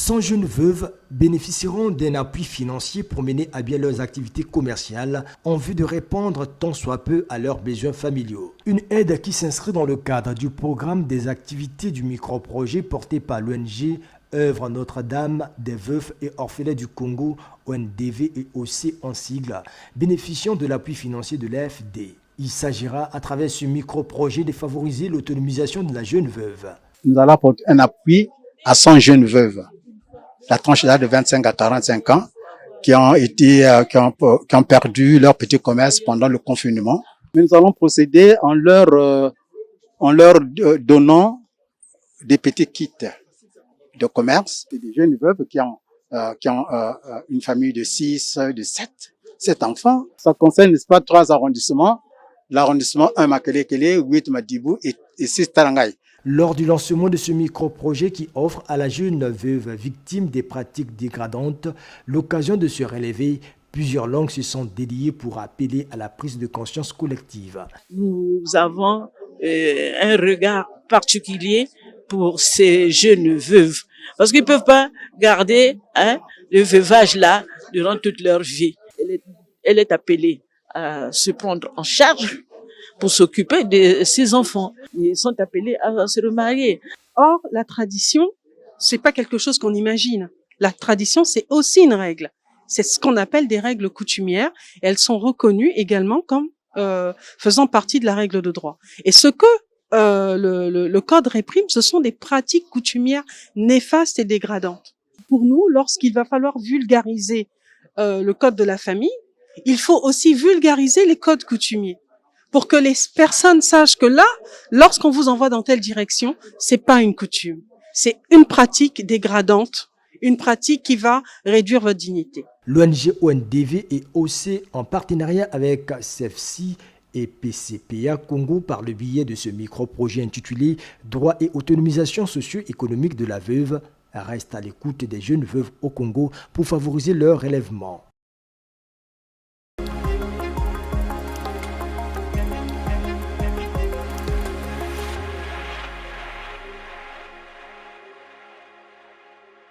100 jeunes veuves bénéficieront d'un appui financier pour mener à bien leurs activités commerciales en vue de répondre tant soit peu à leurs besoins familiaux. Une aide qui s'inscrit dans le cadre du programme des activités du micro-projet porté par l'ONG Œuvre Notre-Dame des Veufs et Orphelins du Congo, ONDV et OC en sigle, bénéficiant de l'appui financier de l'AFD. Il s'agira à travers ce micro-projet de favoriser l'autonomisation de la jeune veuve. Nous allons apporter un appui à 100 jeunes veuves. La tranche d'âge de 25 à 45 ans qui ont perdu leur petit commerce pendant le confinement. Mais nous allons procéder en leur donnant des petits kits de commerce. Et des jeunes veuves qui ont une famille de 6, de 7 enfants. Ça concerne, n'est-ce pas, 3 arrondissements. L'arrondissement 1 Makelekele, 8 Madibou et 6 Tarangaï. Lors du lancement de ce micro-projet qui offre à la jeune veuve victime des pratiques dégradantes l'occasion de se relever, plusieurs langues se sont dédiées pour appeler à la prise de conscience collective. Nous avons un regard particulier pour ces jeunes veuves parce qu'ils ne peuvent pas garder le veuvage là durant toute leur vie. Elle est appelée à se prendre en charge pour s'occuper de ses enfants. Ils sont appelés à se remarier. Or, la tradition, c'est pas quelque chose qu'on imagine. La tradition, c'est aussi une règle. C'est ce qu'on appelle des règles coutumières. Et elles sont reconnues également comme faisant partie de la règle de droit. Et ce que le Code réprime, ce sont des pratiques coutumières néfastes et dégradantes. Pour nous, lorsqu'il va falloir vulgariser le Code de la famille, il faut aussi vulgariser les codes coutumiers pour que les personnes sachent que là, lorsqu'on vous envoie dans telle direction, c'est pas une coutume, c'est une pratique dégradante, une pratique qui va réduire votre dignité. L'ONG ONDV et OC en partenariat avec CEFSI et PCPA Congo par le biais de ce micro-projet intitulé « Droit et autonomisation socio-économique de la veuve » reste à l'écoute des jeunes veuves au Congo pour favoriser leur relèvement.